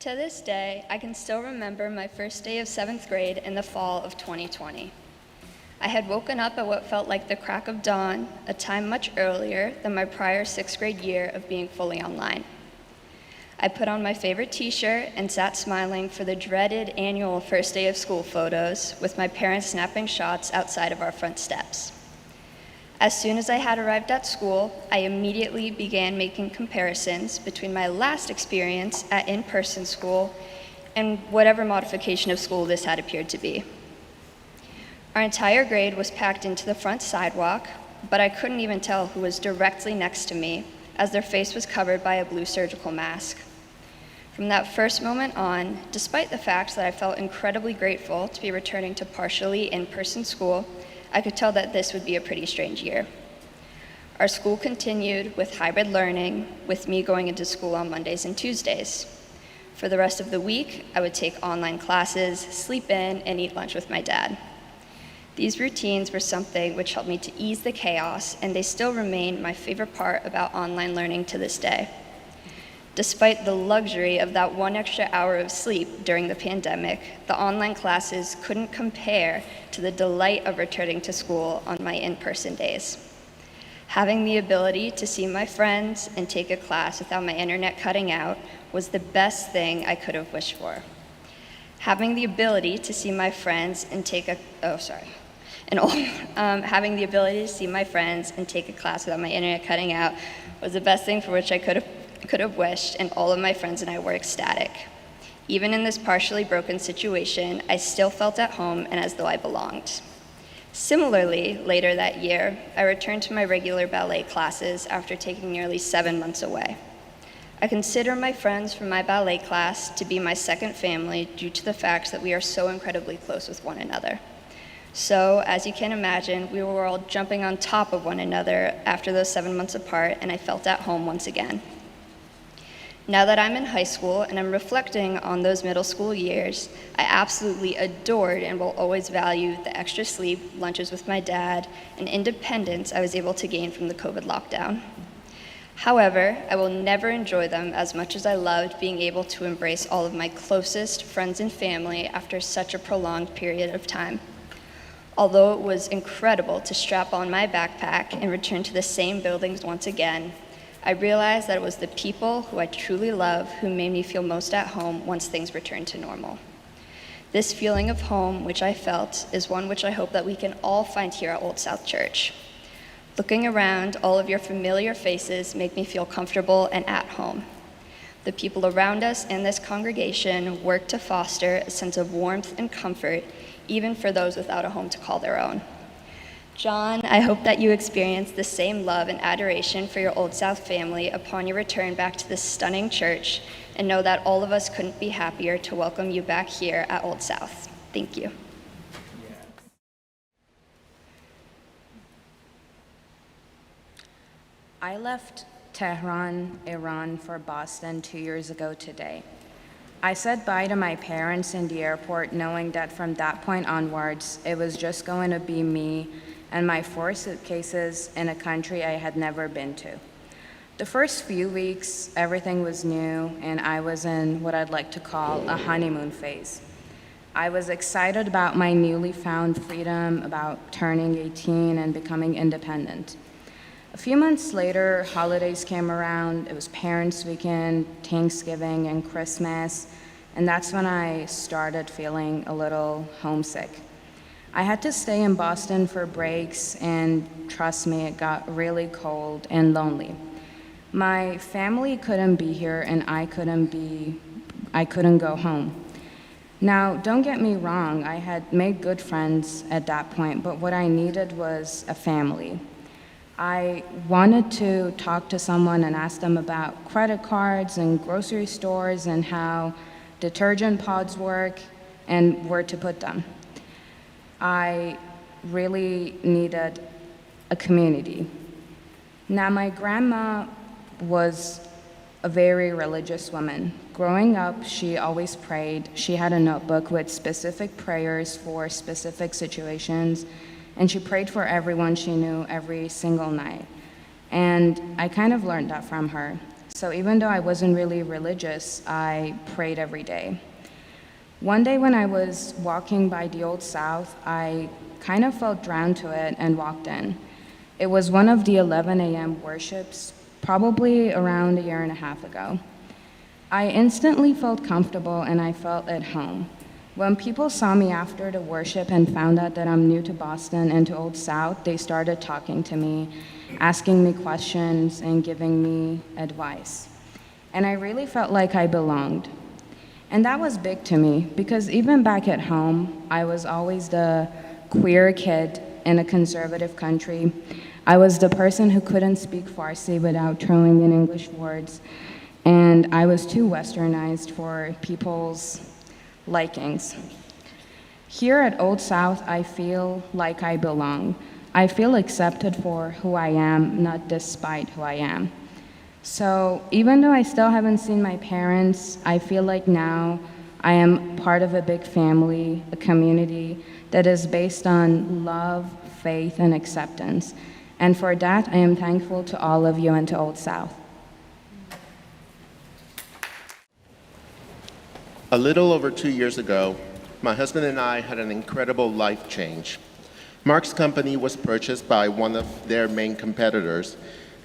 To this day, I can still remember my first day of 7th grade in the fall of 2020. I had woken up at what felt like the crack of dawn, a time much earlier than my prior 6th grade year of being fully online. I put on my favorite t-shirt and sat smiling for the dreaded annual first day of school photos with my parents snapping shots outside of our front steps. As soon as I had arrived at school, I immediately began making comparisons between my last experience at in-person school and whatever modification of school this had appeared to be. Our entire grade was packed into the front sidewalk, but I couldn't even tell who was directly next to me as their face was covered by a blue surgical mask. From that first moment on, despite the fact that I felt incredibly grateful to be returning to partially in-person school, I could tell that this would be a pretty strange year. Our school continued with hybrid learning, with me going into school on Mondays and Tuesdays. For the rest of the week, I would take online classes, sleep in, and eat lunch with my dad. These routines were something which helped me to ease the chaos, and they still remain my favorite part about online learning to this day. Despite the luxury of that one extra hour of sleep during the pandemic, the online classes couldn't compare to the delight of returning to school on my in-person days. Having the ability to see my friends and take a class without my internet cutting out was the best thing I could have wished for. Having the ability to see my friends and take a class without my internet cutting out was the best thing for which I could have wished, and all of my friends and I were ecstatic. Even in this partially broken situation, I still felt at home and as though I belonged. Similarly, later that year, I returned to my regular ballet classes after taking nearly 7 months away. I consider my friends from my ballet class to be my second family due to the fact that we are so incredibly close with one another. So, as you can imagine, we were all jumping on top of one another after those 7 months apart, and I felt at home once again. Now that I'm in high school and I'm reflecting on those middle school years, I absolutely adored and will always value the extra sleep, lunches with my dad, and independence I was able to gain from the COVID lockdown. However, I will never enjoy them as much as I loved being able to embrace all of my closest friends and family after such a prolonged period of time. Although it was incredible to strap on my backpack and return to the same buildings once again, I realized that it was the people who I truly love who made me feel most at home once things returned to normal. This feeling of home, which I felt, is one which I hope that we can all find here at Old South Church. Looking around, all of your familiar faces make me feel comfortable and at home. The people around us and this congregation work to foster a sense of warmth and comfort, even for those without a home to call their own. John, I hope that you experience the same love and adoration for your Old South family upon your return back to this stunning church, and know that all of us couldn't be happier to welcome you back here at Old South. Thank you. I left Tehran, Iran for Boston 2 years ago today. I said bye to my parents in the airport, knowing that from that point onwards, it was just going to be me and my 4 suitcases in a country I had never been to. The first few weeks, everything was new, and I was in what I'd like to call a honeymoon phase. I was excited about my newly found freedom, about turning 18 and becoming independent. A few months later, holidays came around. It was Parents' Weekend, Thanksgiving, and Christmas, and that's when I started feeling a little homesick. I had to stay in Boston for breaks, and trust me, it got really cold and lonely. My family couldn't be here, and I couldn't go home. Now, don't get me wrong, I had made good friends at that point, but what I needed was a family. I wanted to talk to someone and ask them about credit cards and grocery stores and how detergent pods work and where to put them. I really needed a community. Now, my grandma was a very religious woman. Growing up, she always prayed. She had a notebook with specific prayers for specific situations, and she prayed for everyone she knew every single night. And I kind of learned that from her. So even though I wasn't really religious, I prayed every day. One day when I was walking by the Old South, I kind of felt drawn to it and walked in. It was one of the 11 a.m. worships, probably around a year and a half ago. I instantly felt comfortable and I felt at home. When people saw me after the worship and found out that I'm new to Boston and to Old South, they started talking to me, asking me questions, and giving me advice. And I really felt like I belonged. And that was big to me because even back at home, I was always the queer kid in a conservative country. I was the person who couldn't speak Farsi without throwing in English words. And I was too westernized for people's likings. Here at Old South, I feel like I belong. I feel accepted for who I am, not despite who I am. So even though I still haven't seen my parents, I feel like now I am part of a big family, a community that is based on love, faith, and acceptance. And for that, I am thankful to all of you and to Old South. A little over 2 years ago, my husband and I had an incredible life change. Mark's company was purchased by one of their main competitors,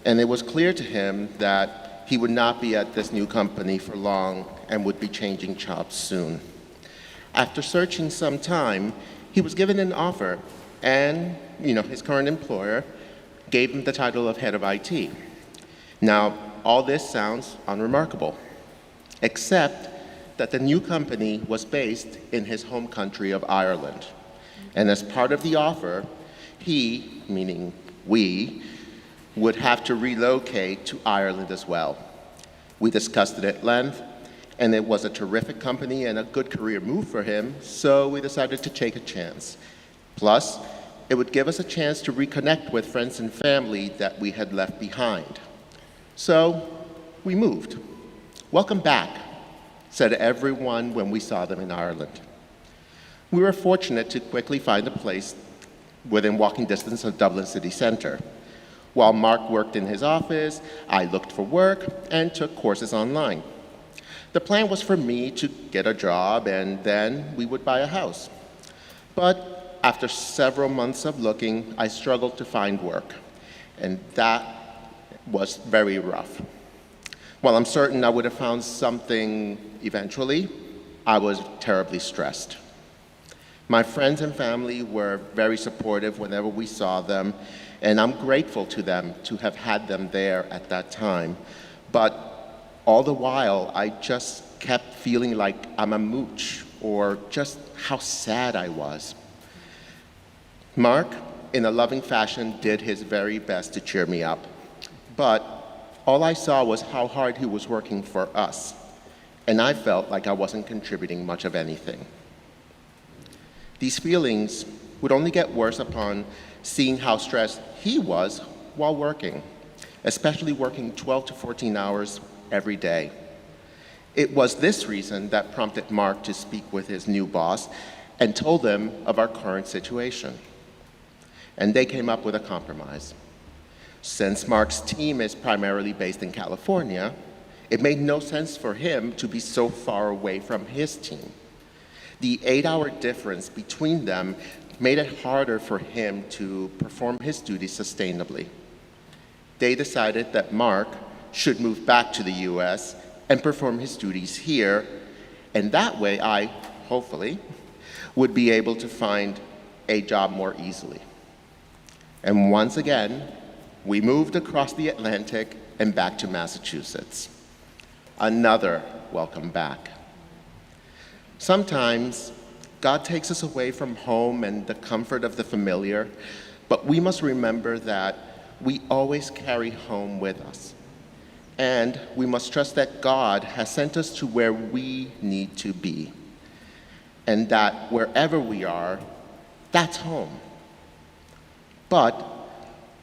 and it was clear to him that he would not be at this new company for long and would be changing jobs soon. After searching some time, he was given an offer, and his current employer gave him the title of head of IT. Now, all this sounds unremarkable, except that the new company was based in his home country of Ireland. And as part of the offer, he, meaning we, would have to relocate to Ireland as well. We discussed it at length, and it was a terrific company and a good career move for him, so we decided to take a chance. Plus, it would give us a chance to reconnect with friends and family that we had left behind. So, we moved. "Welcome back," said everyone when we saw them in Ireland. We were fortunate to quickly find a place within walking distance of Dublin city centre. While Mark worked in his office, I looked for work and took courses online. The plan was for me to get a job and then we would buy a house. But after several months of looking, I struggled to find work, and that was very rough. While I'm certain I would have found something eventually, I was terribly stressed. My friends and family were very supportive whenever we saw them, and I'm grateful to them to have had them there at that time. But all the while, I just kept feeling like I'm a mooch, or just how sad I was. Mark, in a loving fashion, did his very best to cheer me up. But all I saw was how hard he was working for us, and I felt like I wasn't contributing much of anything. These feelings would only get worse upon seeing how stressed he was while working, especially working 12 to 14 hours every day. It was this reason that prompted Mark to speak with his new boss and told them of our current situation. And they came up with a compromise. Since Mark's team is primarily based in California, it made no sense for him to be so far away from his team. The 8-hour difference between them made it harder for him to perform his duties sustainably. They decided that Mark should move back to the US and perform his duties here, and that way I, hopefully, would be able to find a job more easily. And once again, we moved across the Atlantic and back to Massachusetts. Another welcome back. Sometimes, God takes us away from home and the comfort of the familiar, but we must remember that we always carry home with us. And we must trust that God has sent us to where we need to be, and that wherever we are, that's home. But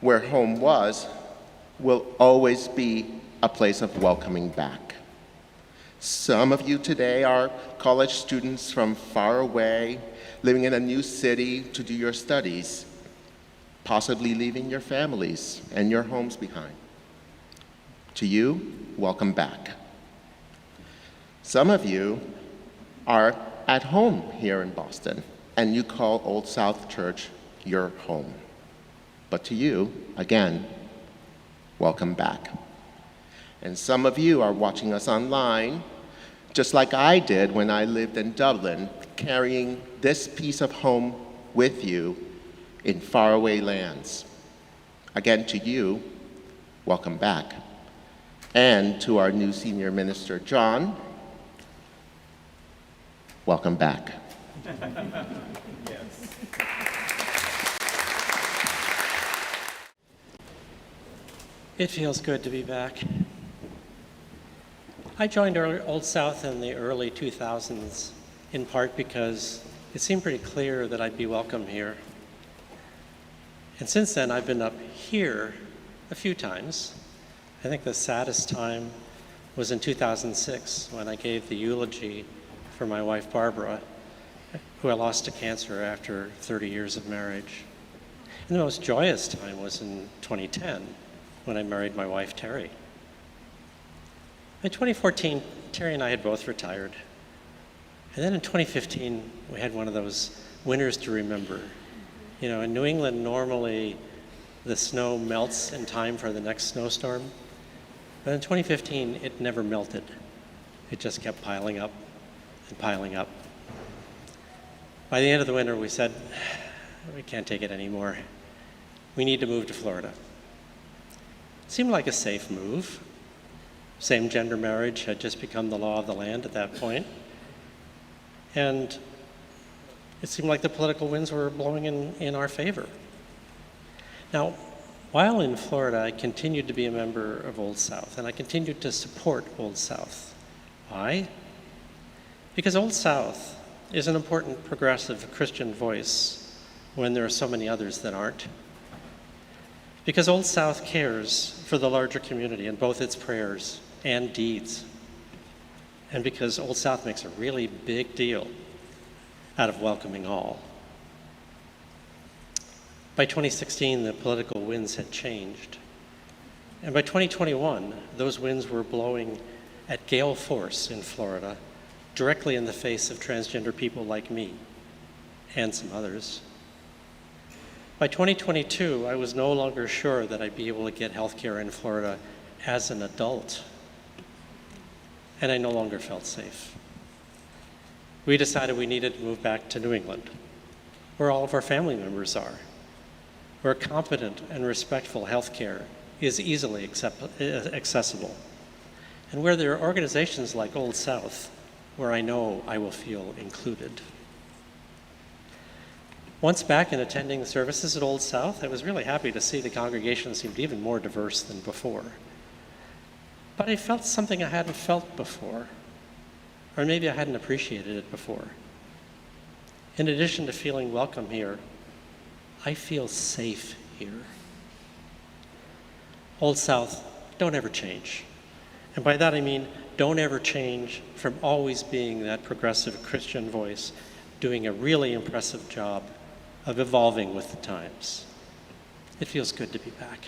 where home was, will always be a place of welcoming back. Some of you today are college students from far away, living in a new city to do your studies, possibly leaving your families and your homes behind. To you, welcome back. Some of you are at home here in Boston, and you call Old South Church your home. But to you, again, welcome back. And some of you are watching us online, just like I did when I lived in Dublin, carrying this piece of home with you in faraway lands. Again, to you, welcome back. And to our new senior minister, John, welcome back. It feels good to be back. I joined Old South in the early 2000s, in part because it seemed pretty clear that I'd be welcome here. And since then, I've been up here a few times. I think the saddest time was in 2006 when I gave the eulogy for my wife, Barbara, who I lost to cancer after 30 years of marriage. And the most joyous time was in 2010 when I married my wife, Terry. In 2014, Terry and I had both retired. And then in 2015, we had one of those winters to remember. You know, in New England, normally the snow melts in time for the next snowstorm. But in 2015, it never melted. It just kept piling up and piling up. By the end of the winter, we said, we can't take it anymore. We need to move to Florida. It seemed like a safe move. Same-gender marriage had just become the law of the land at that point. And it seemed like the political winds were blowing in our favor. Now, while in Florida, I continued to be a member of Old South, and I continued to support Old South. Why? Because Old South is an important progressive Christian voice when there are so many others that aren't. Because Old South cares for the larger community in both its prayers and deeds. And because Old South makes a really big deal out of welcoming all. By 2016, the political winds had changed. And by 2021, those winds were blowing at gale force in Florida, directly in the face of transgender people like me and some others. By 2022, I was no longer sure that I'd be able to get health care in Florida as an adult, and I no longer felt safe. We decided we needed to move back to New England, where all of our family members are, where competent and respectful health care is easily accessible, and where there are organizations like Old South, where I know I will feel included. Once back in attending the services at Old South, I was really happy to see the congregation seemed even more diverse than before. But I felt something I hadn't felt before, or maybe I hadn't appreciated it before. In addition to feeling welcome here, I feel safe here. Old South, don't ever change. And by that I mean, don't ever change from always being that progressive Christian voice, doing a really impressive job of evolving with the times. It feels good to be back.